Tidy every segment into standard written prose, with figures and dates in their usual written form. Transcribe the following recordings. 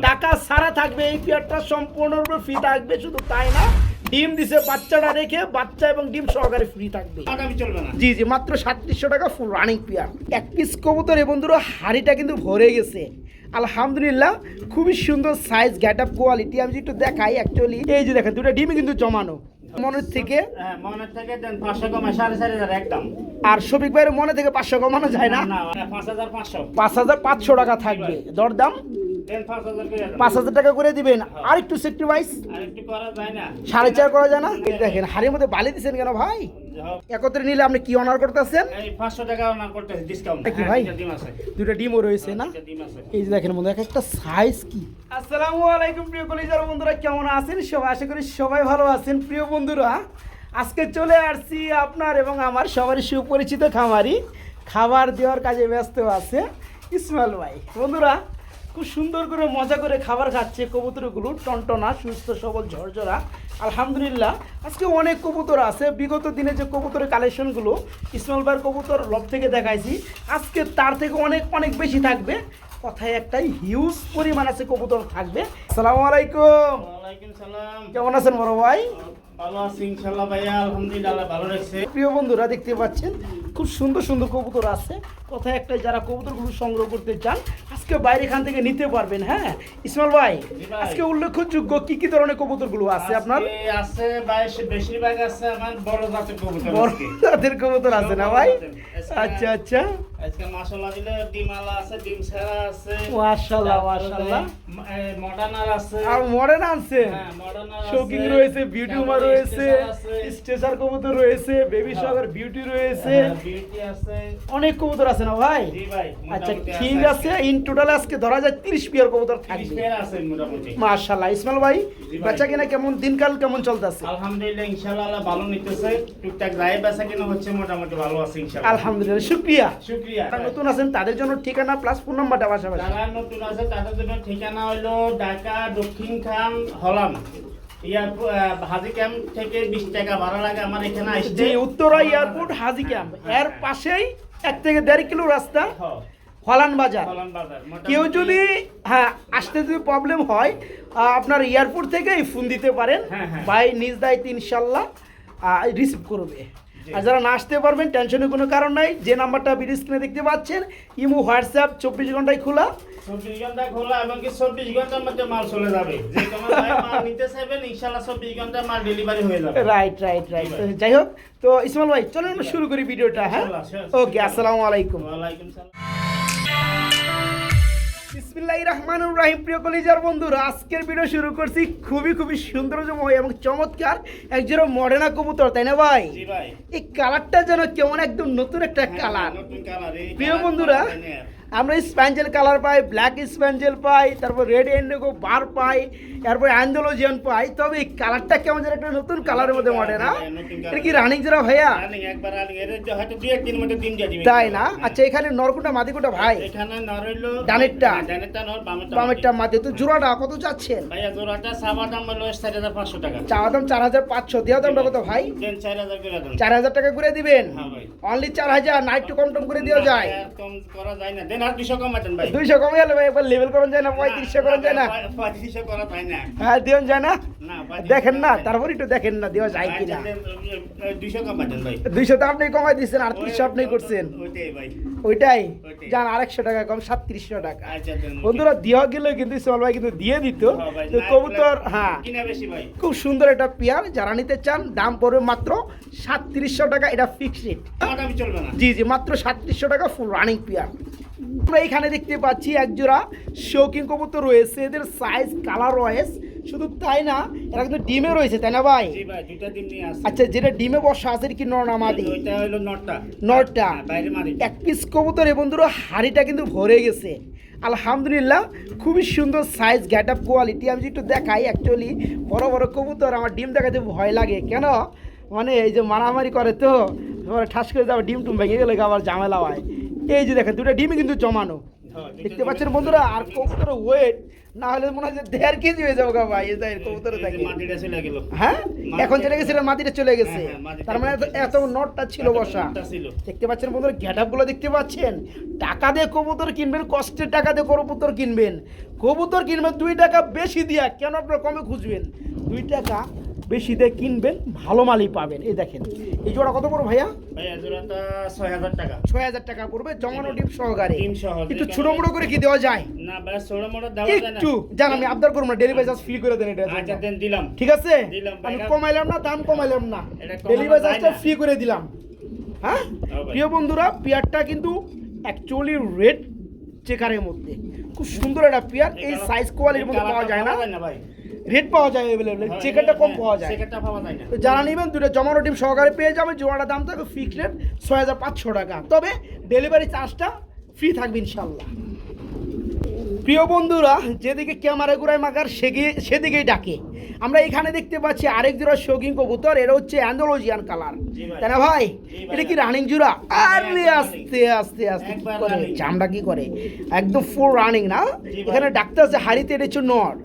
টাকা ছাড়া থাকবে, এই পেয়ারটা সম্পূর্ণরূপে ফ্রি থাকবে। শুধু তাই না, ডিম দিছে বাচ্চাটা রেখে বাচ্চা এবং ডিম সহকারে ফ্রি থাকবে। জি জি, মাত্র 3700 টাকা ফুল রানিং পেয়ার। এক পিস কবুতর এ বন্ধুরা, হাড়িটা কিন্তু ভরে গেছে আলহামদুলিল্লাহ। খুবই সুন্দর সাইজ, গেট আপ, কোয়ালিটি। আমি যদি একটু দেখাই, অ্যাকচুয়ালি এই যে দেখেন দুটো ডিমই কিন্তু জমানো। মনের থেকে দেন 500 কমে 4500 একদম। আর শফিক ভাইয়ের মনে থেকে 500 কমানো যায় না? 5500 5500 টাকা থাকবে দরদাম। দেন 5000 করে দেন। 5000 টাকা করে দিবেন। আর একটু সেক্রিফাইস আর একটু করা যায় না? 4.5 করা যায় না? এই দেখেন হাড়ির মধ্যে বালি দিচ্ছেন কেন ভাই? একত্রে নিলে আপনি কি অনার করতেছেন? এই 500 টাকা অনার করতেছি ডিসকাউন্ট। কি ভাই? ডিম আছে, দুটো ডিমও রয়েছে না? ডিম আছে। এই যে দেখেন বন্ধু, একটা সাইজ কি। আসসালামু আলাইকুম প্রিয় কলিজার বন্ধুরা, কেমন আছেন সবাই? আশা করি সবাই ভালো আছেন। প্রিয় বন্ধুরা, আজকে চলে আসছি আপনার এবং আমার সবারই সুপরিচিত খামারি, খাবার দেওয়ার কাজে ব্যস্ত আছে ইসমাইল ভাই। বন্ধুরা, খুব সুন্দর করে মজা করে খাবার খাচ্ছে কবুতরগুলো, টনটনা সুস্থ সবল ঝরঝরা আলহামদুলিল্লাহ। আজকে অনেক কবুতর আছে। বিগত দিনে যে কবুতরের কালেকশনগুলো ইসমাইল ভাইয়ের কবুতর লব থেকে দেখাইছি, আজকে তার থেকে অনেক অনেক বেশি থাকবে। কথায় একটাই, হিউজ পরিমাণ আছে কবুতর থাকবে। আসসালামু আলাইকুম। ওয়ালাইকুম সালাম। কেমন আছেন বড় ভাই? ভালো আছি ইনশাআল্লাহ ভাইয়া, আলহামদুলিল্লাহ ভালো রাখছে। প্রিয় বন্ধুরা, দেখতে পাচ্ছেন খুব সুন্দর সুন্দর কবুতর আছে। কথায় একটাই, যারা কবুতরগুলো সংগ্রহ করতে চান আজকে বাইরে এখান থেকে নিতে পারবেন। হ্যাঁ ইসমাইল ভাই, আজকে উল্লেখযোগ্য কি কি ধরনের কবুতরগুলো আছে আপনার? আছে ভাই, বেশিরভাগ আছে আমার বড় জাতের কবুতর। বড় জাতের কবুতর আছে না ভাই? আচ্ছা আচ্ছা, আজকে মাশাআল্লাহ দিলে ডিমালা আছে, ডিম ছাড়া আছে। মাশাআল্লাহ মাশাআল্লাহ। মডার্নার আছে। আর মডার্ন আছে, হ্যাঁ মডার্নার আছে। শৌকিং রয়েছে, বিউটিউমার রয়েছে, স্টেসার কবুতর রয়েছে, বেবি সাগর বিউটি রয়েছে, বিউটি আছে। অনেক কবুতর আছে না ভাই? জি ভাই। আচ্ছা ঠিক আছে, ইন টোটাল আজকে ধরা যায় 30 পেয়ার কবুতর 30 থাকবে। পেয়ার আছে মোটামুটি। মাশাআল্লাহ। ইসমাইল ভাই, বাচ্চা কিনা কেমন, দিনকাল কেমন চলতেছে? আলহামদুলিল্লাহ ইনশাআল্লাহ আল্লাহ ভালো নিতেছে। টুকটাক রায় বেচা কিনা হচ্ছে, মোটামুটি ভালো আছে ইনশাআল্লাহ। আলহামদুলিল্লাহ, শুকরিয়া। শুকরিয়া। যারা নতুন আছেন তাদের জন্য ঠিকানা প্লাস ফোন নাম্বারটা পাশাপাশি। যারা নতুন আছে তাদের জন্য ঠিকানা হলো ঢাকা দক্ষিণ খান হলাম হাজি ক্যাম্প থেকে 20 টাকা ভাড়া লাগে আমার এখানে আসতে। যে উত্তরা এয়ারপোর্ট হাজি ক্যাম্প এর পাশেই 1 থেকে 1.5 কিলো রাস্তা, হলান বাজার। কেউ যদি আসতে যদি প্রবলেম হয়, আপনার এয়ারপোর্ট থেকেই ফোন দিতে পারেন, ভাই নিজ দায়িত্ব ইনশাল্লাহ রিসিভ করবে। আর যারা না আসতে পারবেন, টেনশনের কোনো কারণ নাই। যে নাম্বারটা ভিডিও স্ক্রিনে দেখতে পাচ্ছেন, ইমো হোয়াটসঅ্যাপ 24 ঘন্টায় খোলা। 24 ঘন্টা খোলা, এমনকি 24 ঘন্টার মধ্যে মাল চলে যাবে। যে তোমার ভাই মাল নিতে চাইবেন ইনশাআল্লাহ 24 ঘন্টার মাল ডেলিভারি হয়ে যাবে। Right right right. যাই হোক, তো ইসমাইল ভাই চলেন আমরা শুরু করি ভিডিওটা। হ্যাঁ ওকে, আসসালামু আলাইকুম। ওয়ালাইকুম সালাম। বিসমিল্লাহির রহমানির রহিম। প্রিয় কলিজার বন্ধুরা, আজকের ভিডিও শুরু করছি খুবই খুবই সৌন্দর্যময় এবং চমৎকার একজোড়া মডার্না কবুতর, তাই না ভাই? জি ভাই। এই কালারটা যেন কেমন একদম নতুন একটা কালার। নতুন কালার। প্রিয় বন্ধুরা, আমরা স্প্যাঞ্জেল কালার পাই, ব্ল্যাক স্প্যাঞ্জেল পাই, তারপর রেড ইন্ডিগো বার পাই, তারপর অ্যান্ডোলজিয়ান পাই। তবে এই কালারটা কেমন যেন একটা নতুন কালারের মধ্যে মডার্না। এটা কি রানিং জোড়া ভাইয়া? রানিং, একবার রানিং। এর হয়তো 2-1 দিনের মধ্যে ডিম দিয়ে দিবে। তাই না? আচ্ছা, এখানে নরকুটা মাদিকুটা ভাই? এখানে নর হইলো ডানেরটা, ডানেরটা নর, বামেরটা মাদি। তো জোড়াটা কত চাচ্ছেন ভাইয়া? জোড়াটা সাবা দাম হলো 4500 টাকা। চাওয়া দাম 4500, দেওয়া দামটা কত ভাই? দেন 4000 করে দেন। 4000 টাকা করে দিবেন? হ্যাঁ ভাই। অনলি 4000, না একটু কম টম করে দেওয়া যায়? কম করা যায় না। দেন আর 200 কম আছেন ভাই। 200 কমে গেলে ভাই একবার লেভেল করা যায় না? 3500 করা যায় না? 3500 করা যায় না। হ্যাঁ দেওয়া যায় না? না, দেখেন না, তারপর একটু দেখেন না দেওয়া যায় কিনা। 200 কম আছেন ভাই। 200 তো আপনি কমাই দিচ্ছেন, 3800 আপনি করছেন। ওইটাই ভাই। ওইটাই যান, 100 টাকা কম, 3700 টাকা। আচ্ছা দেন। বন্ধুরা, দেওয়া গেলে কিন্তু সোহাল ভাই কিন্তু দিয়ে দিত। হ্যাঁ ভাই, তো কবুতর কিনা বেশি ভাই। খুব সুন্দর একটা পেয়ার, যারা নিতে চান দাম পড়বে মাত্র 3700 টাকা। এটা ফিক্সড রেট। দামি চলবে না। জি জি, মাত্র 3700 টাকা ফুল রানিং পেয়ার। আমরা এখানে দেখতে পাচ্ছি একজোড়া শৌকিং কবুতর রয়েছে। এদের সাইজ, কালার ওয়াইজ শুধু তাই না, এরা কিন্তু ডিমে রয়েছে, তাই না ভাই? জি ভাই, দুইটা ডিম নিয়ে আসছে। আচ্ছা, যেটা ডিমে বসা আছে কি নর না মাদি? ওইটা হলো নরটা। নরটা। বাইরে মাদি। এক পিস কবুতর এ বন্ধুরা, হাড়িটা কিন্তু ভরে গেছে আলহামদুলিল্লাহ। খুবই সুন্দর সাইজ, গেট আপ, কোয়ালিটি। আমি যদি একটু দেখাই, অ্যাকচুয়ালি বড় বড় কবুতর আমার ডিম দেখাতে ভয় লাগে। কেন মানে এই যে মারামারি করে, তো ঠাস করে যাবে, ডিম টুম ভেঙে গেলে আবার ঝামেলা হয়। এই যে দেখেন দুটো ডিমই কিন্তু জমানো, দেখতে পাচ্ছেন বন্ধুরা। আর কবুতরের ওয়েট না হলে মনে হয় যে 1.5 কেজি হয়ে যাবে গো ভাই এই যে কবুতরে এই যে থাকে। মাটিটা চলে গেল। হ্যাঁ এখন চলে গেছে, মাটিটা চলে গেছে। হ্যাঁ, মাটিটা তার মানে চলে গেছে। এত নটটা ছিল বসা। নটটা ছিল। দেখতে পাচ্ছেন বন্ধুরা, গেটআপগুলো দেখতে পাচ্ছেন। টাকা দিয়ে কবুতর কিনবেন, কষ্টের টাকা দিয়ে কবুতর কিনবেন। কবুতর কিনবেন 2 টাকা বেশি দিয়া, কেন আপনারা কমে খুঁজবেন? 2 টাকা বেশি দিয়ে কিনবেন, ভালো মালই পাবেন। এই দেখেন এই জোড়া কত পড়ো ভাইয়া? ভাই এই জোড়াটা 6000 টাকা। 6000 টাকা পড়বে, জমানো ডিম সহকারে। ডিম সহ। একটু ছোট মোটো করে কি দেওয়া যায়? না ভাই ছোট মোটো দেওয়া যায় না। একটু জান, আমি আবদার করব না, ডেলিভারি চার্জ ফ্রি করে দেন এটা। আচ্ছা দেন, দিলাম। ঠিক আছে, দিলাম ভাই। আমি কমাইলাম না, দাম কমাইলাম না, এটা কমানো ডেলিভারি যায় চার্জটা না। ফ্রি করে দিলাম। হ্যাঁ হ্যাঁ ভাই। প্রিয় বন্ধুরা, পেয়ারটা কিন্তু অ্যাকচুয়ালি রেড চেকারের মধ্যে খুব সুন্দর একটা পেয়ার। এই সাইজ কোয়ালিটির মধ্যে পাওয়া যায় না, ভাই। রেড পাওয়া যায় অ্যাভেলেবল, চেকারটা কম পাওয়া যায়। চেকারটা পাওয়া যায় না। তো যারা নেবেন দুটো জমানো ডিম সহকারে পেয়ে যাবেন। জোড়াটার দাম থাকবে ফিক্সড রেট 6500 টাকা, তবে ডেলিভারি চার্জটা ফ্রি থাকবে ইনশাল্লাহ। প্রিয় বন্ধুরা, যেদিকে ক্যামেরা ঘুরায় মাকার সেদিকেই ডাকে। আমরা এখানে দেখতে পাচ্ছি আরেক জোড়া শৌখিন কবুতর, এটা হচ্ছে অ্যান্ডালুজিয়ান কালার, জি ভাই। তাই না ভাই? জি ভাই। এটা কি রানিং জোড়া? আরে একবার আস্তে আস্তে আস্তে কি একবার করে running। চামড়া কি করে, একদম ফুল রানিং না? জি ভাই। এখানে ডাক্তার আছে হাড়িতে, এটা হচ্ছে নর,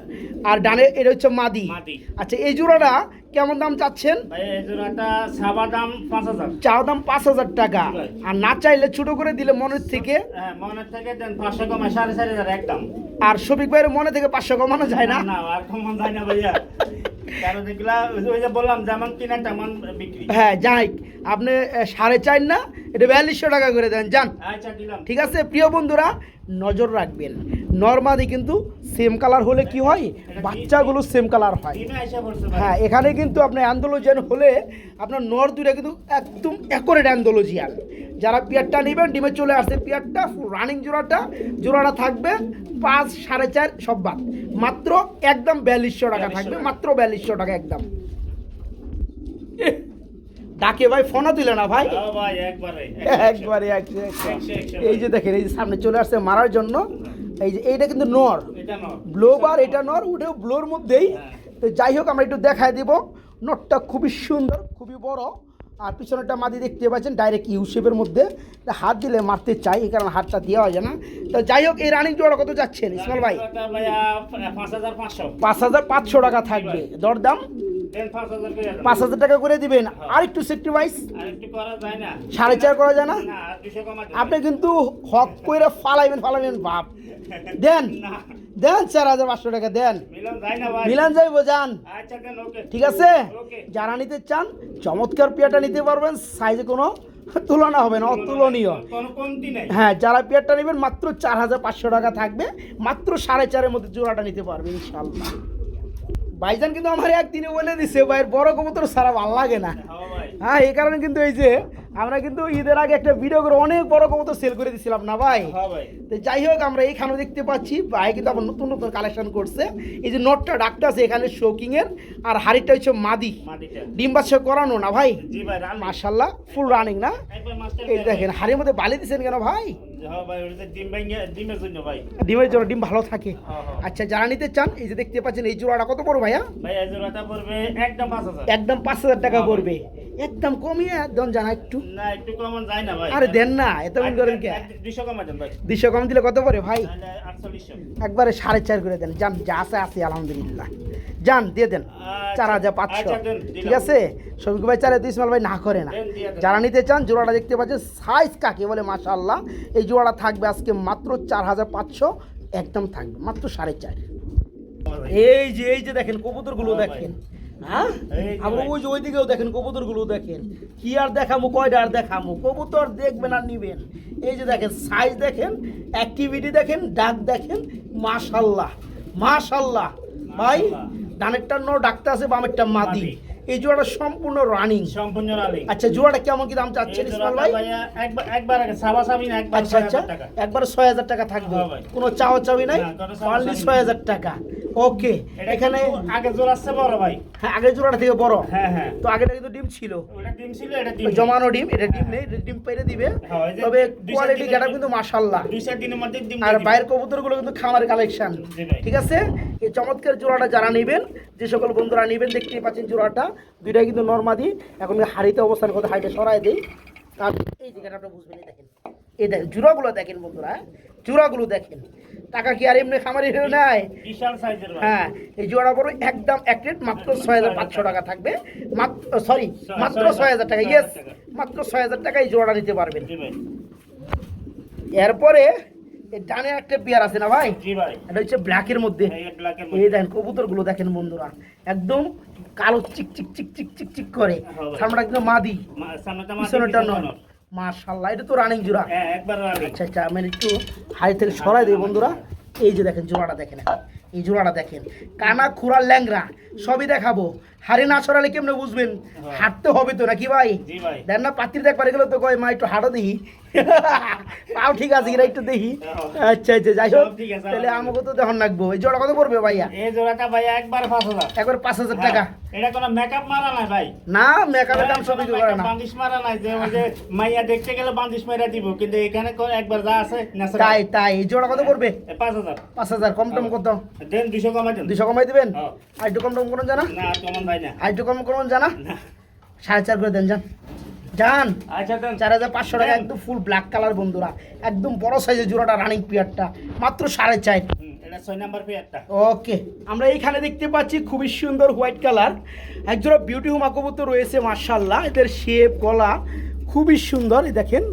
আর ডানে এটা হচ্ছে মাদি। মাদি। আচ্ছা এই জোড়াটা কেমন দাম চাচ্ছেন? ভাই এই জোড়াটা সাবা দাম 5000। চাও দাম 5000 টাকা, জি ভাই। আর না চাইলে ছোট করে দিলে মনের থেকে। হ্যাঁ মনের থেকে দেন 500 কমে 4500 একদম। আর শফিক ভাইয়ের মনে থেকে 500 কমানো যায় না? না আর কমন যায় না ভাইয়া। কারণ এগুলা ওই যে বললাম যেমন কিনা তেমন বিক্রি। হ্যাঁ যাই, আপনি 4.5 না, এটা 4200 টাকা করে দেন যান। আচ্ছা দিলাম। ঠিক আছে প্রিয় বন্ধুরা, নজর রাখবেন নরমাদি কিন্তু সেম কালার হলে কি হয়, বাচ্চাগুলো সেম কালার হয়। দিনে আইসা পড়ছে ভাই। হ্যাঁ এখানে কিন্তু আপনার অ্যান্ডোলজিয়ান হলে আপনার নর দুইটা কিন্তু একদম অ্যাকোরেট অ্যান্ডোলজিয়ান। যারা পেয়ারটা নেবেন, ডিমে চলে আসছে পেয়ারটা, রানিং জোড়াটা থাকবে 5 4.5 সব বাদ, মাত্র একদম 4200 টাকা থাকবে, মাত্র 4200 টাকা একদম। ডাকে ভাই, ফোনও দিলে না ভাই। হ্যাঁ ভাই একবারে। একবারে একশো। একশো। এই যে দেখেন, এই যে সামনে চলে আসছে মারার জন্য। এই যে এইটা কিন্তু নর, এটা নাও। ব্লো বার, এটা নর, ওটাও ব্লোর মধ্যেই। হ্যাঁ। তো যাই হোক, আমরা একটু দেখায় দিব। নটটা খুবই সুন্দর, খুবই বড়, আর পিছনেরটা মাদি দেখতে পাচ্ছেন ডাইরেক্ট ইউ শেপের মধ্যে। হাত দিলে মারতে চাই, এই কারণে হাতটা দেওয়া যায় না। তো যাই হোক, এই রানিং জোড়া কত যাচ্ছেন ইসমাইল ভাই? এটা ভাইয়া 5500। 5500 টাকা থাকবে, দরদাম দেন 5000 করে দেন। 5000 টাকা করে দিবেন। আর একটু সেক্রিফাইস আর একটু করা যায় না? 4.5 করা যায় না? না আর 200 কমা দেন। আপনি কিন্তু হক করে ফালাইবেন ভাব দেন, না দেন 4500 টাকা দেন, মিলন যায় না ভাই। মিলান যাইব যান। আচ্ছা দেন, ওকে। ঠিক আছে, ওকে। যারা নিতে চান চমৎকার পেয়ারটা নিতে পারবেন, সাইজে কোনো তুলনা হবে না, অতুলনীয়। কোনো কমতি নাই। হ্যাঁ যারা পেয়ারটা নেবেন মাত্র 4500 টাকা থাকবে, মাত্র 4.5 মধ্যে জোড়াটা নিতে পারবে ইনশাল্লাহ। ভাইজান কিন্তু আমার একদিনে বলে দিছে ভাইয়ের বড় কবুতর সারা ভালো লাগে না। হ্যাঁ ভাই। হ্যাঁ এই কারণে কিন্তু এই যে আমরা কিন্তু ঈদের আগে একটা ভিডিও করে অনেক বড় কবুতর সেল করে দিছিলাম না ভাই। হ্যাঁ ভাই। তো যাই হোক, আমরা এইখানেও দেখতে পাচ্ছি ভাই কিন্তু আবার নতুন নতুন কালেকশন করছে। এই যে নটটা ডাকটা আছে এখানে শৌকিং এর, আর হাড়িটা হচ্ছে মাদি, মাটিটা। ডিম বাচ্চা করানো না ভাই? জি ভাই রান। মাশাআল্লাহ ফুল রানিং না? একবার মাস্টার। এই দেখেন হাড়ির মধ্যে বালি দিচ্ছেন কেন ভাই? হ্যাঁ ভাই, ওটা ডিম ভাঙে ডিমের জন্য ভাই। ডিমের জন্য, ডিম ভালো থাকে। হ্যাঁ, হ্যাঁ। আচ্ছা যারা নিতে চান, এই যে দেখতে পাচ্ছেন এই জোড়াটা কত পড়ো ভাইয়া? ভাই এই জোড়াটা পড়বে একদম 5000। একদম 5000 টাকা হ্যাঁ, পড়বে, একদম কমিয়ে দেন জানা একটু। না একটু কমন যায় না ভাই। আরে দেন না, এত মন করেন কে? 200 কমা দেন ভাই। 200 কম দিলে কত পড়ে ভাই? তাহলে 4800। একবারে 4.5 করে দেন যান, যা আছে আছে আলহামদুলিল্লাহ, যান দিয়ে দেন আচ্ছা, 4500। আচ্ছা, দেন, দিলাম। ঠিক আছে, শফিক ভাই চারে তো ইসমাইল ভাই না করে না। দেন, দিয়ে দেন। যারা নিতে চান জোড়াটা দেখতে পাচ্ছেন, সাইজ কাকে বলে মাশাআল্লাহ। এই জোড়াটা থাকবে আজকে মাত্র 4500, একদম থাকবে মাত্র 4.5। এই যে দেখেন কবুতরগুলো হ্যাঁ ভাই। দেখেন, হ্যাঁ এই যে আবার ভাই। ওই যে ওইদিকেও দেখেন কবুতরগুলো দেখেন। কি আর দেখামো, কয়টা আর দেখামো, কবুতর দেখবেন আর নিবেন। এই যে দেখেন সাইজ দেখেন, অ্যাক্টিভিটি দেখেন, ডাক দেখেন, মাশাআল্লাহ মাশাআল্লাহ ভাই। ডানেরটা নর ডাকতে আছে, বামেরটা মাদি। মাদি। এই জোড়াটা সম্পূর্ণ রানিং। সম্পূর্ণ রানি। আচ্ছা জোড়াটা কেমন কি দাম চাচ্ছেন এই ইসমাইল জোড়াটা ভাই? ভাইয়া একবার আগে সাবাসাবি না, একবার আচ্ছা আচ্ছা, 6000 টাকা। একবার 6000 টাকা থাকবে, হ্যাঁ ভাই। কোনো চাওয়া চাওয়ি নাই, না, কোনো চাওয়া অনলি চাওয়ি 6000 টাকা। ওকে, এটা এখানে কিন্তু আগে জোড়া আছে বড় ভাই। হ্যাঁ আগের জোড়াটা থেকে বড়। হ্যাঁ হ্যাঁ। তো আগেটা কিন্তু ডিম ছিল, ওটা ডিম ছিল, এটা ডিম জমানো ডিম, এটা ডিম নেই, এটা ডিম পেরে দিবে। হ্যাঁ, এই যে তবে 2-4 কোয়ালিটি দিনের গেটা কিন্তু মাশাআল্লাহ। 2-4 দিনের মধ্যে ডিম আর দিয়ে দিবে। বাইরের কবুতরগুলো কিন্তু খামারের কালেকশন। জি ভাই। ঠিক আছে, এই চমৎকার জোড়াটা যারা নেবেন, যে সকল বন্ধুরা নেবেন, দেখতেই পাচ্ছেন জোড়াটা দুইটাই কিন্তু নরমাদি। এখন হাড়িতে অবস্থান করতে, হাড়িটা সরাই দেই, কারণ এই জায়গাটা আপনারা বুঝবেন। এই দেখেন এই দেখেন জোড়াগুলো দেখেন বন্ধুরা, জোড়াগুলো দেখেন, টাকা কি আর এমনি খামারি হয়ে নেয়? বিশাল সাইজের ভাই। হ্যাঁ, এই জোড়া বড় একদম এক রেট মাত্র 6500 টাকা থাকবে, মাত্র সরি মাত্র 6000 টাকা, ইয়েস মাত্র 6000 টাকা এই জোড়াটা নিতে পারবেন। জি ভাই। এরপরে এই ডানে একটা পেয়ার আছে না ভাই, জি ভাই। এটা হচ্ছে ব্ল্যাকের মধ্যে। এই ব্ল্যাকের এই মধ্যে। দেখেন কবুতরগুলো দেখেন বন্ধুরা, একদম কালো চিক চিক চিক চিক চিক চিক করে, হ্যাঁ ভাই। সামনে একদম মাদি, সামনেটা পিছনেরটা মাটি, নর। মাশাআল্লাহ, এটা তো রানিং জোড়া। হ্যাঁ একবার রানি। আচ্ছা আচ্ছা, আমি একটু হাই থেকে সরাই দেবো বন্ধুরা। এই যে দেখেন জোড়াটা দেখেন, এই জোড়াটা দেখেন, কানা খুরা ল্যাংরা সবই দেখাবো। হাড়ি না সরালে কেমনে বুঝবেন? হাঁটতে হবে তো নাকি ভাই? জি ভাই। দেন না পাত্রী দেখবার গেলে তো কয় মা একটু হাঁটো দেখি, পাও ঠিক আছে কিনা একটু দেখি। আচ্ছা আচ্ছা, যাই হোক, সব ঠিক আছে, তাহলে আমাকে তো দেখুন লাগবো। এই জোড়া কত পড়বে ভাইয়া? এই জোড়াটা ভাই একবার 5000। একবার 5000 টাকা। এটা কোনো মেকআপ মারা নাই ভাই। না, মেকআপের দাম সবই করে না। বান্দিশ মারা নাই যে ওই যে মাইয়া দেখতে গেলে বান্দিশ মারা দিব, কিন্তু এখানে কোন একবার যা আছে ন্যাচারাল। তাই তাই, এই জোড়া কত পড়বে? 5000। 5000 কম টম কত? দেন 200 কমাই দেন। 200 কমাই দিবেন? হ্যাঁ। আর একটু কম টম করুন জানা, না কমান ভাই না। আর একটু কম করুন জানা, না। 4.5 করে দেন, যান যান। আচ্ছা দেন। 4500 টাকা, একদম ফুল ব্ল্যাক কালার বন্ধুরা, একদম বড় সাইজের জোড়াটা রানিং পিয়ারটা মাত্র 4.5। এটা 6 নাম্বার পেয়ারটা। ওকে, আমরা এইখানে দেখতে পাচ্ছি খুবই সুন্দর হোয়াইট কালার একজোড়া বিউটি হুমা কবুতর রয়েছে। মাশাআল্লাহ, এদের শেপ গলা খুবই সুন্দর। এই দেখেন,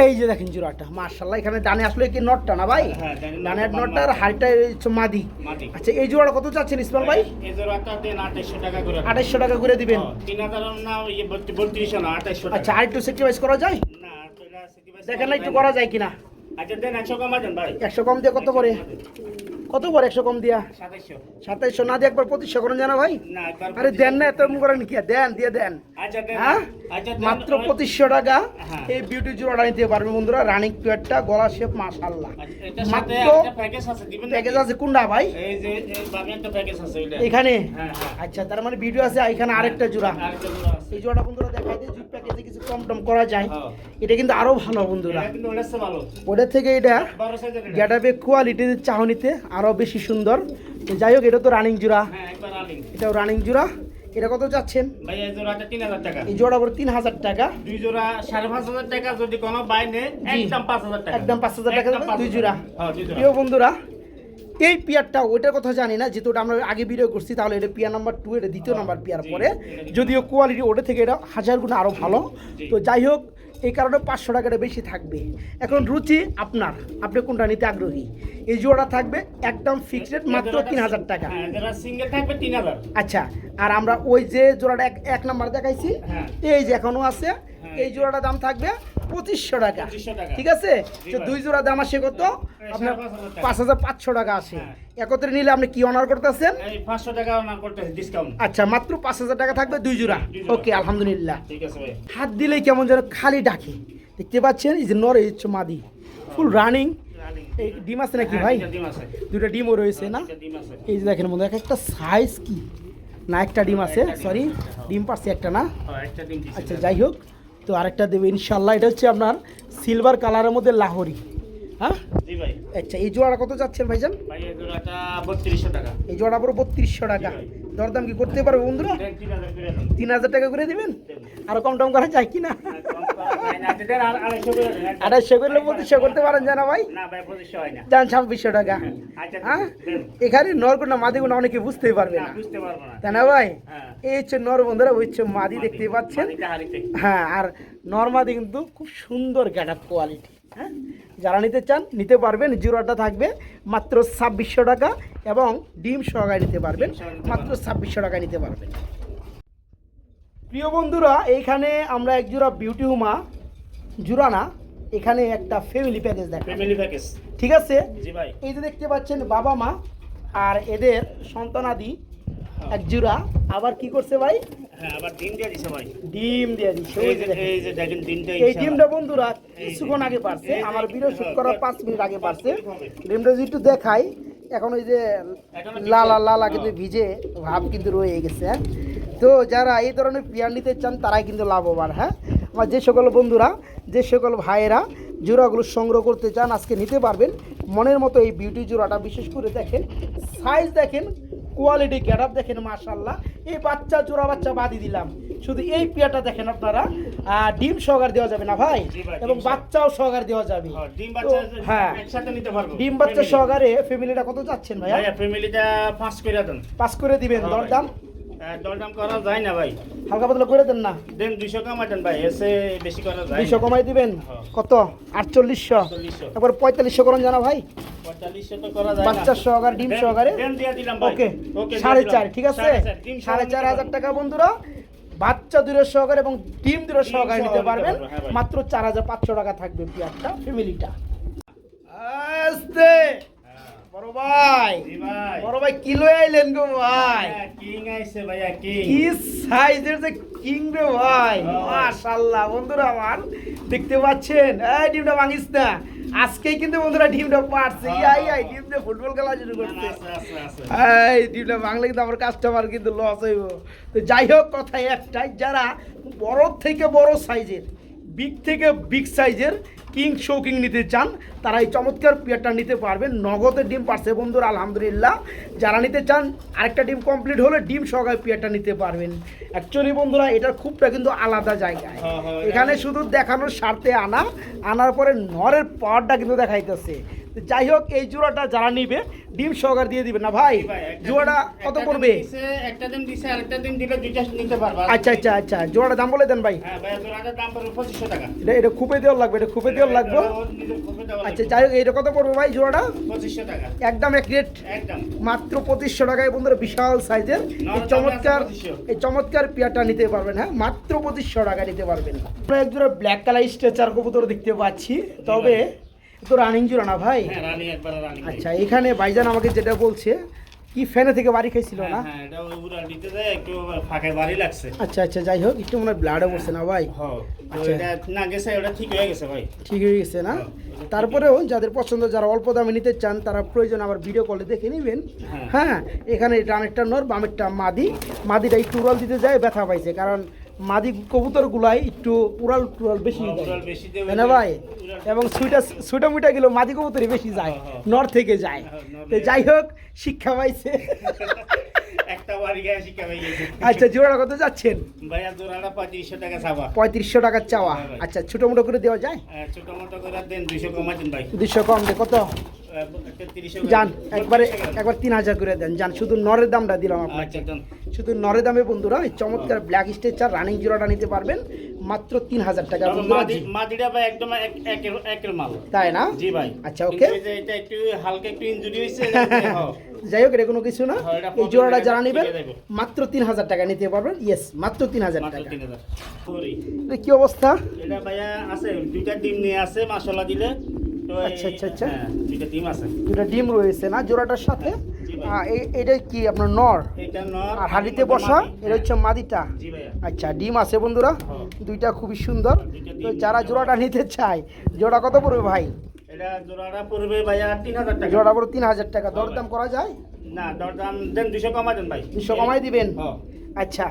এই যে দেখেন জোড়াটা, মাশাআল্লাহ। এখানে ডানে আসলে কি নটটা না ভাই? হ্যাঁ, ডানে নটটা আর হাইটা হচ্ছে মাদি। মাটি। আচ্ছা, এই জোড়াটা কত চাচ্ছেন ইসমাইল ভাই? এই জোড়াটা দেন 2800 টাকা করে। 2800 টাকা করে দিবেন। 3000 না, ইয়ে 3200 না, 2800 টাকা। আচ্ছা, আর একটু স্যাক্রিফাইস করা যায়? না, তো এটা sacrifice দেখেন না করা একটু যায় করা যায় কিনা। আচ্ছা দেন 100 কমা দেন ভাই। 100 কম দিয়ে কত করে? কত করে 100 কম দিয়া? 2700। 2700 না দিয়ে একবার 2500 করেন জানা ভাই? না একবার। আরে দেন না, এত করেন কি? দেন, দিয়ে দেন। আচ্ছা দেন। হ্যাঁ, আচ্ছা দেন। মাত্র 2500 টাকা হ্যাঁ। এই বিউটি জোড়াটা নিতে পারবে বন্ধুরা। রানিং পেয়ারটা, গলা শেপ মাশাআল্লাহ। আচ্ছা, এটার সাথে মাত্র একটা প্যাকেজ আছে, দিবেন নাকি? প্যাকেজ আছে কোনটা ভাই? এই যে এই বামে একটা প্যাকেজ আছে ওইটা। এখানে? হ্যাঁ হ্যাঁ। আচ্ছা, তার মানে ভিডিও আছে, এখানে আরেকটা জোড়া। আরেকটা জোড়া আছে। এই জোড়াটা বন্ধুরা দেখাই দিয়ে জুট প্যাকেজে কিছু কম টম করা যায়। হ্যাঁ। এটা কিন্তু আরো ভালো বন্ধুরা, এটা কিন্তু ওটার চেয়ে ভালো। ওটার থেকে এটা বড় সাইজের এটা। গেটাবে কোয়ালিটি চাহনিতে আরো বেশি সুন্দর। তো যাই হোক, এটা তো রানিং জোড়া, হ্যাঁ একবার রানিং। এটাও রানিং জোড়া। এটা কত যাচ্ছেন? ভাই এই জোড়াটা 3000 টাকা। এই জোড়া পড়ে 3000 টাকা। দুই জোড়া 5500 টাকা, যদি কোনো বাই নেয় একদম 5000 টাকা। একদম 5000 টাকা একদম দেবেন, দুই 5000 জোড়া। হ্যাঁ দুই জোড়া। প্রিয় বন্ধুরা, এই পিয়ারটা ওইটার কথা জানি না, যেহেতু ওটা আমরা আগে ভিডিও করছি, তাহলে এটা পিয়ার নাম্বার 2, এটা দ্বিতীয় নাম্বার পিয়ার পরে, যদিও কোয়ালিটি ওটা থেকে এটা 1000 গুণ আরও ভালো। তো যাই হোক, এই কারণে 500 টাকাটা বেশি থাকবে। এখন রুচি আপনার, আপনি কোনটা নিতে আগ্রহী? এই জোড়া থাকবে একদম ফিক্সড রেট মাত্র 3000 টাকা। হ্যাঁ যারা সিঙ্গেল থাকবে 3000। আচ্ছা, আর আমরা ওই যে জোড়াটা এক নাম্বার দেখাইছি, হ্যাঁ। এই যে এখনো আছে, এই জোড়াটার দাম থাকবে 2500 টাকা। 2500 টাকা। ঠিক আছে, তো দুই জোড়া দাম আসে কত? আপনার 5500 5500 টাকা আসে। হ্যাঁ। একত্রে নিলে আপনি কি অনার করতেছেন? এই 500 টাকা না করতেছে ডিসকাউন্ট। আচ্ছা, মাত্র 5000 টাকা থাকবে দুই জোড়া। দুই জোড়া। ওকে, আলহামদুলিল্লাহ। ঠিক আছে ভাই। হাত দিলেই কেমন যেন খালি ডাকে, দেখতে পাচ্ছেন? এই যে নরে হচ্ছে মাদি, ফুল রানিং। রানিং। এই ডিম আছে নাকি হ্যাঁ, ভাই? দুইটা ডিম আছে। দুটো ডিমও রয়েছে না? দুইটা ডিম আছে। এই যে দেখেন বন্ধু, একটা সাইজ কি না, একটা ডিম আছে, সরি ডিম পারছে একটা না। হ্যাঁ একটা ডিম দিছে। আচ্ছা, যাই হোক, তো আরেকটা দেবে ইনশাল্লাহ। এটা হচ্ছে আপনার সিলভার কালারের মধ্যে লাহোরি। হ্যাঁ, জি ভাই। আচ্ছা, এই জোড়াটা কত যাচ্ছেন ভাইজান? ভাই এই জোড়াটা 3200 টাকা। এই জোড়া পুরো 3200 টাকা। দরদাম কি করতে পারবে বন্ধুরা? দেন 3000 করে দেন। 3000 টাকা করে দিবেন? আরো কম টম করা যায় কি না? কম করা যায় না, দেন আর 250 করে দেন। 2800 করলে 2500 করতে পারেন জানা ভাই? না ভাই 2500 হয় না। যান 2600 টাকা। আচ্ছা হ্যাঁ, দেন। এখানে নরগুনা মাদিগুনা অনেকে বুঝতেই পারবে না না, বুঝতে পারবো না। তাই না ভাই? হ্যাঁ। এই হচ্ছে নর বন্ধুরা, ওই হচ্ছে মাদি, দেখতে পাচ্ছেন? মাটিতে হারিতে। হ্যাঁ, আর নর্মাদি কিন্তু খুব সুন্দর গ্যাটাপ কোয়ালিটি। হ্যাঁ, যারা নিতে চান নিতে পারবেন। জোড়াটা থাকবে মাত্র 2600 টাকা এবং ডিম সহকারে নিতে পারবেন, মাত্র 2600 টাকায় নিতে পারবেন। প্রিয় বন্ধুরা, এইখানে আমরা এক জোড়া বিউটি হুমা জোড়া না, এখানে একটা ফ্যামিলি প্যাকেজ দেখাবো। Family package. ঠিক আছে, জি ভাই। এই যে দেখতে পাচ্ছেন বাবা মা আর এদের সন্তানাদি এক জোড়া। আবার কি করছে ভাই? হ্যাঁ আবার ডিম দিয়ে দিছে ভাই। ডিম দিয়ে দিচ্ছে। এই যে দেখেন ডিমটা এই ডিমটা বন্ধুরা কিছুক্ষণ আগে পারছে, আমার ভিডিও শুট করার 5 মিনিট আগে পারছে। ডিমটা যদি একটু দেখাই, এখন ওই যে লালা লালা কিন্তু ভিজে ভাব কিন্তু রয়ে গেছে। হ্যাঁ, তো যারা এই ধরনের পেয়ার নিতে চান তারাই কিন্তু লাভবান। হ্যাঁ, আমার যে সকল বন্ধুরা, যে সকল ভাইয়েরা জোড়াগুলো সংগ্রহ করতে চান আজকে নিতে পারবেন। মনের মতো এই বিউটি জোড়াটা বিশেষ করে দেখেন, সাইজ দেখেন, কোয়ালিটি গেটআপ দেখেন মাশাআল্লাহ। এই বাচ্চা জোড়া বাচ্চা বাদি দিলাম, শুধু এই পেয়ারটা দেখেন আপনারা। ডিম সহকার দেওয়া যাবে না ভাই, জি ভাই, এবং ডিম বাচ্চাও সহকার দেওয়া যাবে। হ্যাঁ, ডিম তো, বাচ্চা হ্যাঁ একসাথে নিতে পারবো। ডিম বাচ্চা Family। সহকারে ফ্যামিলিটা কত চাচ্ছেন ভাইয়া? ভাইয়া ফ্যামিলিটা 5 করে দেন। 5 করে দিবেন, হ্যাঁ দরদাম দরদাম করা যায় না ভাই, হালকা পাতলা করে দেন না? দেন 200 কমাই দেন ভাই, এসে বেশি করা যায় 200 না। কমাই দিবেন। হ্যাঁ। কত? 4800। 4800 একবার 4500 করুন জানা ভাই, 4500 তো করা যায় না। বাচ্চা সহকারে ডিম সহকারে। দেন দিয়া দিলাম ভাই। ওকে ওকে, 4.5, ঠিক আছে? 4.5 ডিম সহ 4.5 টাকা বন্ধুরা, বাচ্চা দূরের সহকারে এবং ডিম দূরের ডিম সহকারে সহ নিতে নিতে পারবেন। পারবো, হ্যাঁ ভাই। মাত্র 4500 টাকা থাকবে পেয়ারটা ফ্যামিলিটা। আস্তে বড় ভাই, জি ভাই। বড় ভাই কিলো আইলেন গো ভাই, কিং আইছে ভাইয়া, কিং। কি সাইজের যে কিং রে ভাই, হ্যাঁ। মাশাআল্লাহ। বন্ধুরা আমার দেখতে পাচ্ছেন, এই ডিমটা ভাঙিস না, আজকেই কিন্তু বন্ধুরা ডিমটা পারছে। হ্যাঁ। আই ডিম দিয়ে ফুটবল খেলা শুরু করছে। আছে। এই ডিমটা ভাঙলে কিন্তু আমার কাস্টমার কিন্তু লস হইব। তো যাই হোক, কথাই একটাই, যারা বড় থেকে বড় সাইজের, বিগ থেকে বিগ সাইজের কিং শৌকিং নিতে চান, তারা এই চমৎকার পেয়ারটা নিতে পারবেন। নগদের ডিম পারছে বন্ধুরা আলহামদুলিল্লাহ। যারা নিতে চান, আরেকটা ডিম কমপ্লিট হলে ডিম সহকারে পেয়ারটা নিতে পারবেন। অ্যাকচুয়ালি বন্ধুরা এটার খুবটা কিন্তু আলাদা জায়গায়, হ্যাঁ, এখানে শুধু দেখানোর স্বার্থে আনার পরে নরের পাওয়ারটা কিন্তু দেখাইতেছে। তো যাই হোক, এই জোড়াটা যারা নিবে ডিম সহকার দিয়ে দিবেন না ভাই? জোড়াটা কত পড়বে? একটা দিন দিছে, আরেকটা দিন দিলে দুইটা নিতে পারবা। আচ্ছা, জোড়াটা দাম বলে দেন ভাই। হ্যাঁ ভাই, জোড়াটার দাম পড়বে 2500 টাকা। এটা খুবই দেওয়ার লাগবে, এটা খুবই দেওয়ার লাগবে। আচ্ছা যাই হোক, এটা কত পড়বে ভাই জোড়াটা? 2500 টাকা একদম এক রেট, একদম। মাত্র 2500 টাকায় বন্ধুরা বিশাল সাইজের এই চমৎকার, এই চমৎকার পেয়ারটা নিতে পারবেন। হ্যাঁ, মাত্র 2500 টাকা নিতে পারবেন। আমরা এক জোড়া ব্ল্যাক কালার স্ট্রেচার কবুতর দেখতে পাচ্ছি, তবে তো রানিং জোড়া না ভাই? হ্যাঁ, রানী একবার রানী। আচ্ছা, এখানে ভাইজান আমাকে যেটা বলছে, কি ফ্যানে থেকে বাড়ি খাইছিল না? হ্যাঁ, এটা উড়াল দিতে যায়, একটু ফাঁকে বাড়ি লাগছে। আচ্ছা, যাই হোক, একটু মনে হয় ব্লাডে পড়ছে না ভাই? হ্যাঁ, তো আচ্ছা। এটা না গেছে, ওটা ঠিক হয়ে গেছে ভাই। ঠিক হয়ে গেছে না? তারপরেও যাদের পছন্দ, যারা অল্প দামে নিতে চান, তারা প্রয়োজন আবার ভিডিও কলে দেখে নেবেন। হ্যাঁ, এখানে ডানেরটা নর, বামেরটা মাদিটা একটু উড়াল দিতে যায়, ব্যথা পাইছে, কারণ মাদি কবুতর গুলাই একটু উড়াল বেশি দেয়, উড়াল বেশি দেয়, তাই না ভাই? এবং সুইটা মুইটা গেলেও মাদি কবুতরই বেশি যায়, নর থেকে যায়। তো যাই হোক, শিক্ষা পাইছে। একটা বাড়ি গায়ে শিক্ষা হয়ে গেছে। আচ্ছা, জোড়া কত যাচ্ছেন? ভাইয়া জোড়াটা 3500 টাকা চাবা। 3500 টাকা চাওয়া। হ্যাঁ ভাই। আচ্ছা, ছোটো মোটো করে দেওয়া যায়? ছোট মোটো করে দেন, 200 কমাই দেন ভাই। 200 কম দে, কত? 300 যান একবার 3000 করে দেন, যান। শুধু নরের দামটা দিলাম আপনাকে, আচ্ছা দেন। শুধু নরের দামে বন্ধুরা এই চমৎকার ব্ল্যাক স্ট্রেচার রানিং জোড়াটা নিতে পারবেন মাত্র 3000 টাকা বন্ধুরা। মাদিটা ভাই একদম একের মাল, তাই না? জি ভাই। আচ্ছা, ওকে। কিন্তু এই যে এটা একটু হালকা একটু ইনজুরি হইছে। যাই হোক, এটা কোনো কিছু না। হ্যাঁ, এটা এই জোড়াটা যারা ঠিক নেবেন আছে যাবে। মাত্র 3000 টাকা নিতে পারবেন। ইয়েস, মাত্র 3000 মাত্র টাকা। 3000। সরি, এটা কি অবস্থা? এটা ভাইয়া আছে, দুইটা ডিম নিয়ে আছে মাশাআল্লাহ দিলে। তো আচ্ছা। হ্যাঁ, দুইটা ডিম আছে। দুটা ডিম রয়েছে না জোড়াটার সাথে? জি ভাই। এটা কি আপনার নর? এটা নর আর হাড়িতে বসা এটা হচ্ছে মাদিটা। জি ভাইয়া। আচ্ছা, ডিম আছে বন্ধুরা, হ্যাঁ। দুইটা খুবই সুন্দর। দুইটা তো ডিম। যারা জোড়াটা নিতে চায়, জোড়া কত পড়বে ভাই? এটা জোড়াটা পড়বে ভাইয়া 3000 টাকা। জোড়া পড়বে 3000 টাকা। দরদাম করা যায়? না, দরদাম দেন 200 কমাই দেন ভাই। 200 কমাই দিবেন? হ্যাঁ, আচ্ছা,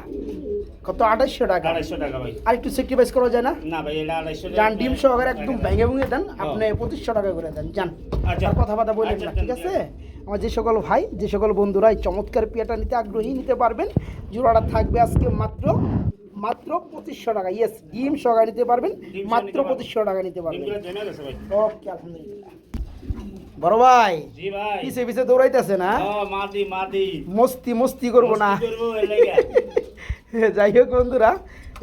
কত? 2800 টাকা। 250 টাকা ভাই। আর একটু সেক্রিফাইস করা যায় না? না ভাই, এটা 250 যান, ডিম সহকারে একদম ভেঙে দেন, হ্যাঁ। আপনি 2500 টাকা করে দেন, যান। আচ্ছা। আর কথা বললেন আচ্ছা, না, ঠিক আছে? আমার যে সকল ভাই, যে সকল বন্ধুরা এই চমৎকার পেয়ারটা নিতে আগ্রহী, নিতে পারবেন। জোড়াটা থাকবে আজকে মাত্র 2500 টাকা। ইয়েস, ডিম সহকারে নিতে পারবেন, ডিম সহ মাত্র নিতে পারবেন। 2500 টাকা নিতে পারবেন। ডিমগুলো জমে গেছে ভাই। ওকে, আলহামদুলিল্লাহ। বড় ভাই জি ভাই। পিছে দৌড়াইতেছে না? মাদি মস্তি করবো না। মস্তি করবো, এর লাগা। যাই হোক বন্ধুরা,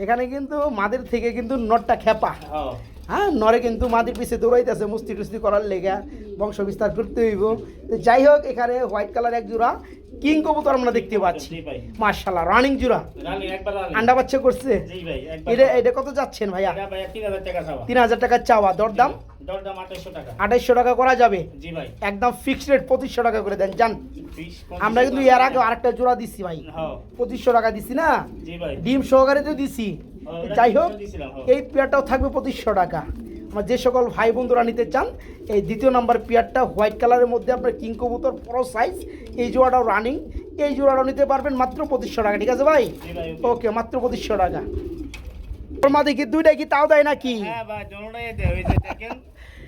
এখানে কিন্তু মাদের থেকে কিন্তু নটটা খেপা। হ্যাঁ। হ্যাঁ, নরে কিন্তু মাদির পিছে দৌড়াইতেছে মস্তি টুস্তি করার লেগা, বংশ বিস্তার করতে হইব। তো যাই হোক, এখানে হোয়াইট কালার এক জোড়া কিং কবুতর আমরা দেখতে পাচ্ছি, জি ভাই। মাশাআল্লাহ রানিং জোড়া, রানী একবার রানী। আন্ডা বাচ্চা করছে। জি ভাই, একবার। এটা কত যাচ্ছেন ভাইয়া? এটা ভাইয়া 3000 টাকা চাওয়া। 3000 টাকা চাওয়া। দরদাম? দরদাম 2800 টাকা। 2800 টাকা করা যাবে। জি ভাই। একদম ফিক্সড রেট 2500 টাকা করে দেন, যান। 20 আমরা কিন্তু এর আগে আরেকটা জোড়া দিছি ভাই, হ্যাঁ। 2500 টাকা দিছি না? জি ভাই। ডিম সহকারে তো দিছি। ওটা যাই হোক, দিছিলাম, হ্যাঁ। এই পেয়ারটাও থাকবে 2500 টাকা। আমার যে সকল ভাই বন্ধুরা নিতে চান, এই দ্বিতীয় নাম্বার পেয়ারটা হোয়াইট কালারের মধ্যে আপনার কিং কবুতর বড় সাইজ, এই জোড়াটাও রানিং, এই জোড়াটাও নিতে পারবেন মাত্র 2500 টাকা। ঠিক আছে ভাই? জি ভাই, ওকে, মাত্র 2500 টাকা। ওর মা দেখি দুইটা কি তাও দেয় নাকি? হ্যাঁ ভাই, জনটাই দেয়, ওই যে দেখেন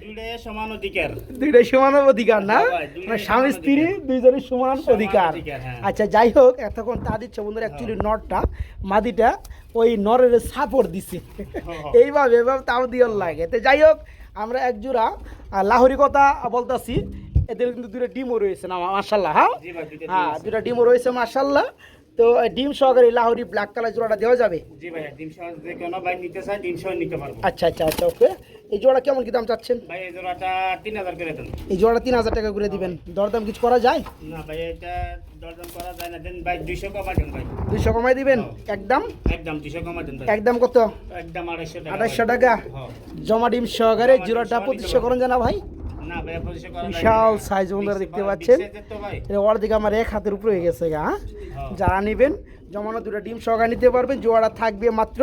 দুইটাই সমান অধিকার। দুইটাই সমান অধিকার না, হ্যাঁ ভাই, দুইটাই মানে স্বামী সমান স্ত্রী অধিকার। দুইজনের সমান সমান অধিকার। অধিকার, হ্যাঁ। আচ্ছা যাই হোক, এতক্ষণ তা দিচ্ছে বন্ধুরা, অ্যাকচুয়ালি নরটা মাদিটা ওই নরের সাপোর্ট দিছে হ্যাঁ। এইভাবে এভাবে তাও দিয়ে লাগে। তো যাই হোক, আমরা এক জোড়া লাহোরি কথা বলতেছি, এদের কিন্তু দুটো ডিমও রয়েছে না মাশাল্লাহ। হ্যাঁ জি ভাই, দুইটা হ্যাঁ, ডিম আছে। দুটো ডিমও রয়েছে মাশাল্লাহ। তো ডিম সহকারে লাহোরি ব্ল্যাক কালার জোড়াটা দেওয়া যাবে? জি ভাই, ডিম সহ যে কোনো ভাই নিতে চায় ডিম সহ নিতে পারবো। আচ্ছা আচ্ছা আচ্ছা, ওকে। এই জোড়া কেমন কি দাম চাচ্ছেন? ভাই এই জোড়াটা 3000 করে দেন। এই জোড়া 3000 টাকা করে দিবেন, দরদাম কিছু করা যায়? না ভাই, এটা দরদাম করা যায় না, দেন ভাই 200 কমা দেন ভাই। 200 কমাই দিবেন? হ্যাঁ। একদম একদম 200 কমা দেন ভাই। একদম কত? একদম 250 টাকা। 2800 টাকা হ্যাঁ। জমা ডিম সহকারে জমা ডিম জোড়াটা সহ নিতে 2500 করেন জানা ভাই? না ভাই, 2500 করা যায় না। বিশাল সাইজ বন্ধুরা দেখতে পাচ্ছেন, তো ভাই। এটা অর্ধেক আমার এক হাতের উপরে হয়ে গেছে গা। হ্যাঁ। যারা নেবেন জমানো দুটো ডিম সহকারে নিতে পারবেন। জোড়াটা থাকবে মাত্র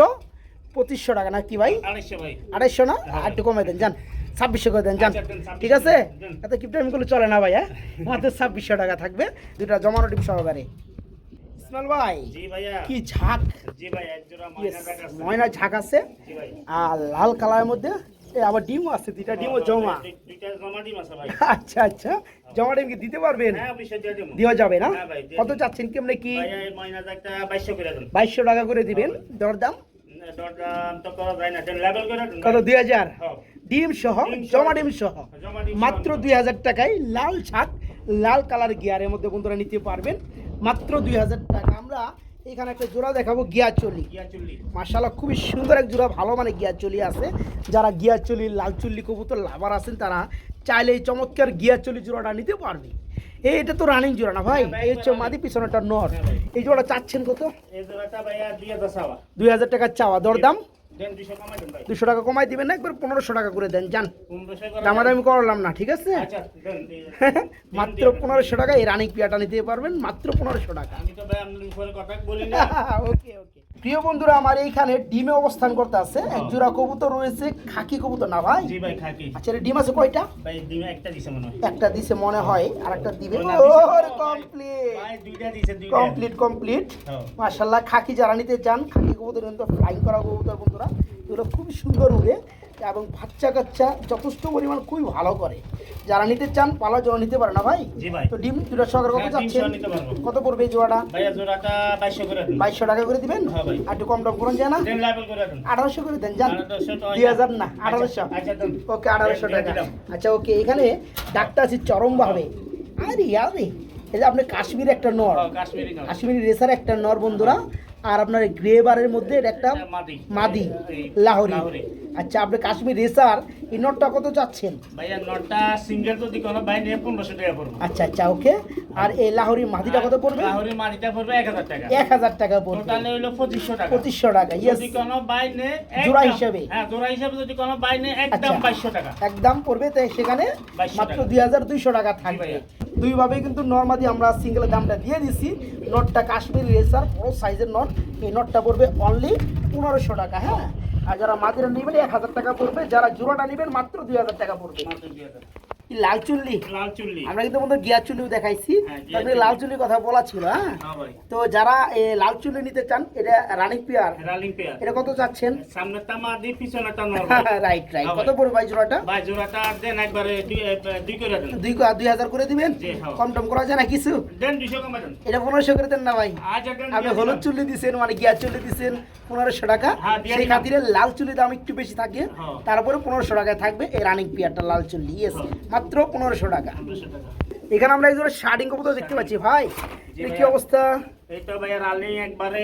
2500 টাকা নাকি ভাই? 250 ভাই। 250 না, আর একটু কমাই দেন যান, 2600 করে দেন যান। আচ্ছা, দেন 2600 ঠিক আছে, দেন। এত কিপটামিগুলো চলে না ভাই। হ্যাঁ, মাত্র 2600 টাকা থাকবে দুটা জমানো ডিম সহকারে। ইসমাইল ভাই জি ভাইয়া। কি ঝাঁক, জি ভাই, এক জোড়া Yes, ময়না দেখা আছে। ময়না ঝাঁক আছে, জি ভাই। আর লাল কালারের মধ্যে আবার ডিমও আছে, দুইটা ডিমও জমা। দুইটা জমা ডিম আছে ভাই। আচ্ছা আচ্ছা, জমা ডিম কি দিতে পারবেন? হ্যাঁ, অবশ্যই দিয়ে দেবো। দেওয়া যাবে না? হ্যাঁ ভাই, দিয়ে কত দেবো। চাচ্ছেন কেমনে কি? ভাইয়া এই ময়না একটা 2200 করে দেন। 2200 টাকা করে দিবেন, দরদাম দরদাম তো করা যায় না, দেন লেভেল করে দেন। কত? 2000 হ্যাঁ। ডিম সহ, ডিম সহ। জমা ডিম সহ জমা ডিম মাত্র সহ। 2000 টাকায় লাল ছাক লাল কালার গিয়ারের মধ্যে বন্ধুরা নিতে পারবেন মাত্র 2000 টাকা। আমরা এখানে একটা জোড়া দেখাবো গিয়ার চলি, গিয়া চুল্লি। মাশাআল্লাহ খুবই সুন্দর এক জোড়া, ভালো মানে গিয়ার চলি আছে। যারা গিয়ার চলি লাল চুল্লি কবুতর লাভার আছেন, তারা চাইলে এই চমৎকার গিয়ার চলি জোড়াটা নিতে পারবে। এটা তো রানিং জোড়া না ভাই, হ্যাঁ ভাই, এই হচ্ছে মাদি, পিছনেটা নর। হ্যাঁ ভাই। এই জোড়া চাচ্ছেন কত? এই জোড়াটা ভাইয়া 2000 চাওয়া। 2000 টাকা চাওয়া, দরদাম দেন 200 কমাই দেন ভাই। 200 টাকা কমাই দিবেন না, একবার 1500 টাকা করে দেন যান। 1500 করে দামাদামি করলাম না, ঠিক আছে? আচ্ছা, দেন। মাত্র 1500 টাকা এই রানিং পিয়াটা নিতে পারবেন, মাত্র 1500 টাকা। আমি তো ভাই আপনার উপরে কথা বলি না। ওকে ওকে, প্রিয় বন্ধুরা, আমার এইখানে ডিমে অবস্থান করতে আছে এক জোড়া কবুতর রয়েছে, খাকি কবুতর না ভাই? জি ভাই, খাকি। আচ্ছা, এর ডিম আছে কয়টা? ভাই ডিমে একটা দিছে মনে হয়। একটা দিছে মনে হয়, আর একটা দিবে। না, দিছে। ওরে কমপ্লিট ভাই দুইটা দিছে, দুইটা। কমপ্লিট কমপ্লিট হ্যাঁ। মাশাআল্লাহ। খাকি যারা নিতে চান, খাকি কবুতর কিন্তু ফ্লাইং করা কবুতর বন্ধুরা, এগুলো খুব সুন্দর উড়ে এবং বাচ্চা কাচ্চা যথেষ্ট পরিমাণ খুবই ভালো করে। যারা নিতে চান পালার জন্য নিতে পারে না ভাই? জি ভাই। তো ডিম দুটো সহকারে কত হ্যাঁ, ডিম যাচ্ছে? সহ নিতে পারবো। কত পড়বে এই জোড়াটা? ভাইয়া জোড়াটা 2200 করে দেন। 2200 টাকা করে দিবেন? হ্যাঁ ভাই। আর একটু কম দাম করেন যায় না? দেন লেভেল করে দেন। 1800 করে দেন যান। 1800 তো 2000 না, 1800। আচ্ছা, দেন। ওকে, 1800 দিয়ে টাকা। দিলাম। আচ্ছা ওকে, এখানে ডাক্তার আছে চরম ভাবে। আরে আরে, এই যে আপনি কাশ্মীর একটা নর, হ্যাঁ, কাশ্মীরি না। কাশ্মীরি রেসার একটা নর বন্ধুরা, আর আপনার গ্রে বারের মধ্যে এটা একটা এটা মাদি। মাদি এই লাহোরি। লাহোরি। আচ্ছা, আপনি কাশ্মীর রেসার এই নটটা কত চাচ্ছেন? ভাইয়া নটটা সিঙ্গেল যদি কোনো ভাই নিয়ে 1500 টাকা পড়বে। আচ্ছা আচ্ছা ওকে, আর এই লাহোরি মাদিটা কত পড়বে? লাহোরি মাদিটা পড়বে 1000 টাকা। 1000 টাকা পড়বে, টোটালে হইলো 2500 টাকা। 2500 টাকা। ইয়েস, যদি কোনো ভাই নে জোড়া হিসাবে? হ্যাঁ, জোড়া হিসাবে যদি কোনো ভাই নে একদম আচ্ছা। 2200 টাকা। একদম পড়বে, তাই সেখানে 2200 মাত্র টাকা। 2200 টাকা থাকবে। ভাইয়া। দুইভাবে কিন্তু নর্মাদি আমরা সিঙ্গেল দামটা দিয়ে দিছি। নটটা কাশ্মীরি রেসার বড় সাইজের নট, এই নটটা পড়বে অনলি 1500 টাকা। হ্যাঁ, আর যারা মাদিরা নেবেন 1000 টাকা পড়বে, যারা জোড়াটা নেবেন মাত্র 2000 টাকা পড়বে। মাত্র 2000। কি লাল চুল্লি? লাল চুল্লি। আমরা কিন্তু আমাদের গিয়ার চুল্লিও দেখাইছি, হ্যাঁ, গিয়ার তারপরে চুল্লি। লাল চুল্লির কথা বলা ছিল। হ্যাঁ, হ্যাঁ ভাই। তো যারা লাল চুল্লি নিতে চান, এটা রানিং পেয়ার, রালিং পেয়ার। এটা কত চাচ্ছেন? সামনেরটা মাদি, পিছনেরটা নর। রাইট রাইট, হ্যাঁ কত ভাই। পড়বে ভাই জোড়াটা? ভাই জোড়াটা দেন একবারে দুই করে দেন। 2000 করে দিবেন? জি, হ্যাঁ। কম টম করা যায় না কিছু? দেন 200 কমা দেন। এটা 1500 করে দেন না ভাই? আচ্ছা, দেন আপনি দিয়ে হলুদ দিলাম। চুল্লি দিচ্ছেন, মানে গিয়ার চুল্লি দিচ্ছেন 1500 টাকা, হ্যাঁ, দিয়ে সেই দিলাম। খাতিরে লাল চুল্লির দাম একটু বেশি থাকে, হ্যাঁ। তারপরে 1500 টাকায় থাকবে এই রানিং পিয়ারটা লাল চুল্লি। ইয়েস, হ্যাঁ। মাত্র 1500 টাকা। 1500 টাকা। এখানে আমরা একজন শার্টিং কবুতর দেখতে পাচ্ছি ভাই, জি এটা কি ভাইয়া। অবস্থা? এই তো ভাইয়া রালিং একবারে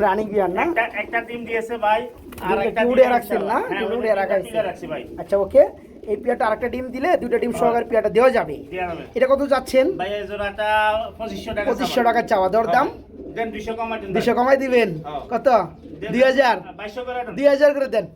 রানিং পিয়ার না? একটা টিম দিয়েছে ভাই, আর ডিমটা একটা কি উড়ে রাখছেন না? হ্যাঁ, ডিম ওটা উড়ে রাখা হয়েছে। তুলে রাখছি ভাই। আচ্ছা ওকে, এই পিয়ারটা আরেকটা ডিম দিলে দুইটা ডিম সহকারে পিয়ারটা দেওয়া যাবে। দেয়া হবে। এটা কত যাচ্ছেন? ভাই এই জোড়াটা 2500 টাকা। 2500 টাকা চাওয়া, দরদাম দেন 200 কমা দেন। 200 কমাই দিবেন? হ্যাঁ। কত? দেন 2000? 2200 করে দেন। 2000 করে দেন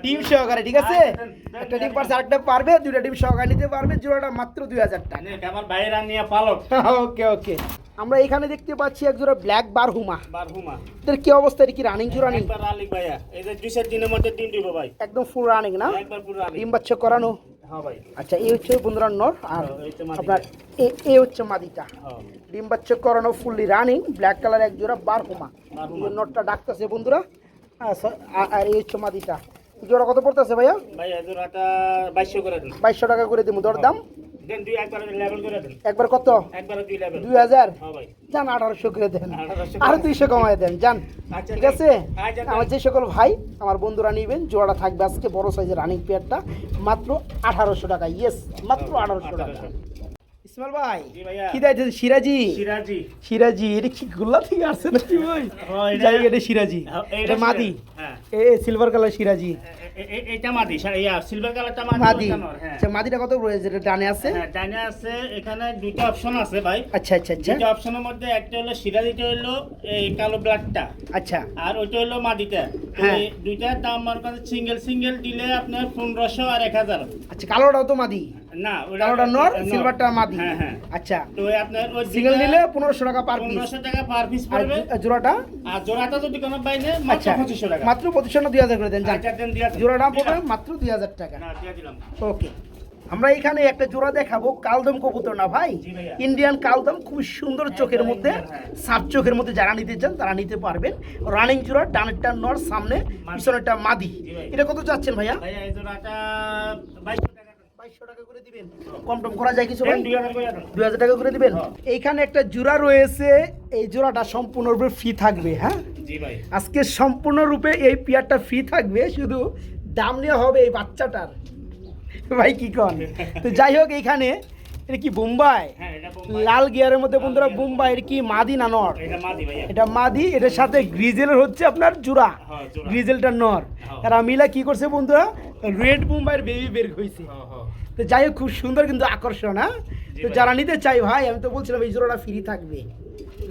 ডিম সহকারে, ঠিক আছে? আচ্ছা, দেন, একটা ডিম দেন। পারছে, আরেকটা পারবে, দুইটা ডিম সহকারে নিতে পারবে, জোড়াটা মাত্র 2000 টাকা। নে, আমার ভাইরা নিয়ে পালক। ওকে ওকে, আমরা এখানে দেখতে পাচ্ছি এক জোড়া ব্ল্যাক বারহুমা, বারহুমা। এদের কি অবস্থা? এটা কি রানিং জোড়া নেই? একবার রালিং ভাইয়া, এই যে 2 দিনের মধ্যে ডিম দিব ভাই। একদম ফুল রানিং না? একবার পুরো রালিং। ডিম বাচ্চা করানো? হ্যাঁ ভাই। আচ্ছা, এই হচ্ছে বন্ধুরা নর, আর হ্যাঁ, এই তো মাদিটা। আপনার এই হচ্ছে মাদিটা। হ্যাঁ। ডিম বাচ্চা করানো, ফুললি রানিং, ব্ল্যাক কালার এক জোড়া বারহুমা। বারহুমা। এই নটটা ডাকতেছে বন্ধুরা, আর এই হচ্ছে মাদিটা। জোড়া কত পড়তেছে ভাইয়া? ভাই এই জোড়াটা 2200 করে দেন। 2200 টাকা করে দিব। দর দাম দেন দুই একবার লেভেল করে দেন। একবার কত? একবার দুই লেভেল। 2000 হ্যাঁ ভাই। জান 1800 করে দেন, 1800 আর 200 কমায় দেন জান। আচ্ছা, ঠিক আছে? আচ্ছা, আমার যে সকল ভাই আমার বন্ধুরা নেবেন, জোড়াটা থাকবে আজকে বড় সাইজের রানিং পেয়ারটা মাত্র 1800 টাকা। ইয়েস, মাত্র 1800 টাকা। ইসমাইল ভাই জি ভাইয়া। কি দাইতেছেন? সিরাজি। সিরাজি। সিরাজি এটা কি গুল্লা থেকে আসছে নাকি ভাই? হ্যাঁ, এটা- যাই এটা সিরাজি, হ্যাঁ, এটা মাদি। হ্যাঁ। সিলভার কালার সিরাজি এটা মাদি, ইয়া সিলভার কালারটা মাদি। মাদি। হ্যাঁ। আচ্ছা, মাদিটা কত রয়েছে? এটা ডানে আছে। হ্যাঁ, ডাইনে আছে। এখানে দুটো অপশন আছে ভাই। আচ্ছা আচ্ছা আচ্ছা দুটো অপশনের মধ্যে একটা হলো সিরাজিটা হলো এই কালো ব্ল্যাকটা, আচ্ছা আর ওইটা হলো মাদিটা। তো হ্যাঁ। এই দুইটার দাম আমার কাছে সিঙ্গেল দিলে আপনার 1500 আর 1000। আচ্ছা, কালোটাও তো মাদি। না, কালোটা নর, সিলভারটা মাদি। হ্যাঁ হ্যাঁ। আচ্ছা, তো ওই আপনার ওই সিঙ্গেল নিলে 1500 টাকা পার পিস। 1500 টাকা পার পিস আর পড়বে। জোড়াটা আর জোড়াটা যদি কোনো বাইনে মাত্র আচ্ছা 2500 টাকা। মাত্র 2500 না 2000 করে দেন যান। আচ্ছা, দেন দিয়া দেন। জোড়াটা পড়বে দিলাম। মাত্র 2000 টাকা। না, দিয়া দিলাম। ওকে, আমরা এখানে একটা জোড়া দেখাবো, কালদম কবুতর না ভাই, জি ভাইয়া। ইন্ডিয়ান কালদম, খুব সুন্দর চোখের মধ্যে, হ্যাঁ। সাপ চোখের মধ্যে যারা নিতে চান তারা নিতে পারবেন। রানিং জোড়া, ডানেরটা নর, সামনে পিছনেরটা মাদি। জি ভাই। এটা কত চাচ্ছেন ভাইয়া? ভাইয়া এই জোড়াটা 2200 টাকা। 2200 টাকা করে দিবেন। কম টম করা যায় কিছু ভাই? দেন 2000 করে দেন। 2000 টাকা করে দিবেন। হ্যাঁ। এইখানে একটা জোড়া রয়েছে, এই জোড়াটা সম্পূর্ণরূপে ফ্রি থাকবে। হ্যাঁ, জি ভাই। আজকে সম্পূর্ণরূপে এই পেয়ারটা ফ্রি থাকবে, শুধু দাম নেওয়া হবে এই বাচ্চাটার। ভাই কি কন? তো যাই হোক, এইখানে এটা কি বোম্বাই হ্যাঁ, এটা বোম্বাই। লাল গিয়ারের মধ্যে বন্ধুরা বোম্বাই, এটা কি মাদি না নর? এটা মাদি ভাইয়া। এটা মাদি, এটার সাথে গ্রিজেলের হচ্ছে আপনার জোড়া, হ্যাঁ, জোড়া। গ্রিজেলটা নর। হ্যাঁ। আর মিলা কি করছে বন্ধুরা, রেড বোম্বাইয়ের বেবি বের হয়েছে। হ্যাঁ, হ্যাঁ। তো যাই হোক, খুব সুন্দর কিন্তু আকর্ষণ। হ্যাঁ, জি তো ভাই। যারা নিতে চাই ভাই, আমি তো বলছিলাম এই জোড়াটা ফ্রি থাকবে।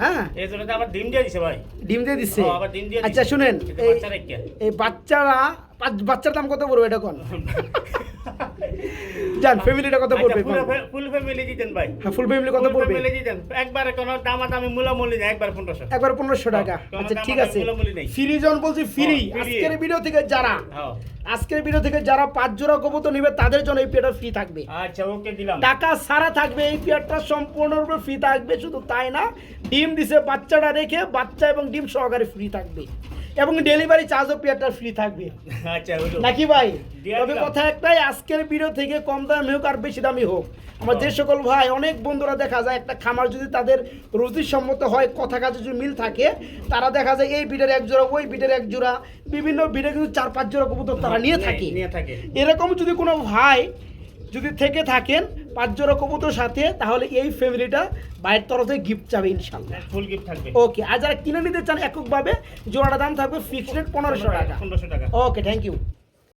হ্যাঁ, এই জোড়াটা আবার ডিম দিয়ে দিছে ভাই। ডিম দিয়ে দিচ্ছে। হ্যাঁ, আবার ডিম দিয়ে আচ্ছা দিছে। শুনেন, এটা এই বাচ্চা রেখে। এই বাচ্চার দাম কত পড়বে এটা কোন? জান, ফ্যামিলিটা কত পড়বে? ফুল ফ্যামিলি দিতেন ভাই। হ্যাঁ, ফুল ফ্যামিলি কত পড়বে? ফ্যামিলি দিতেন একবারে কোনো দামাদামি মূলামূলি নেই, একবার 1500। একবার 1500 টাকা। কোনো আচ্ছা ঠিক আছে, দামাদামি নেই। ফ্রি জন বলছি, ফ্রি। হ্যাঁ, free। আজকের ভিডিও থেকে যারা হ্যাঁ। আজকের ভিডিও থেকে যারা 5 জোড়া কবুতর নেবে তাদের জন্য এই পেয়ারটা ফ্রি থাকবে। আচ্ছা, ওকে দিলাম। টাকা সারা থাকবে, এই পেয়ারটা সম্পূর্ণরূপে ফ্রি থাকবে। শুধু তাই না, ডিম দিছে বাচ্চাটা রেখে, বাচ্চা এবং ডিম সহকারে ফ্রি থাকবে, এবং ডেলিভারি চার্জও পেয়ারটা ফ্রি থাকবে। আচ্ছা, হলো। নাকি ভাই? দিয়া তবে দিলাম। কথা একটাই, আজকের ভিডিও থেকে কম দামি হোক আর বেশি দামি হোক, আমার যে সকল ভাই, অনেক বন্ধুরা দেখা যায় একটা খামার যদি তাদের রুচিসম্মত হয়, কথা কাজে যদি মিল থাকে, তারা দেখা যায় এই বিটের এক জোড়া, ওই বিটের এক জোড়া, বিভিন্ন বিটে কিন্তু 4-5 জোড়া কবুতর তারা নিয়ে থাকে। নিয়ে থাকে। এরকম যদি কোনো ভাই যদি থেকে থাকেন 5 জোড়া কবুতর সাথে, তাহলে এই ফ্যামিলিটা ভাইয়ের তরফ থেকে গিফট যাবে ইনশাল্লাহ। ফুল গিফট থাকবে। ওকে, আর যারা কিনে নিতে চান এককভাবে, জোড়াটা দাম থাকবে ফিক্সড রেট 1500 টাকা। 1500 টাকা। ওকে, থ্যাংক ইউ।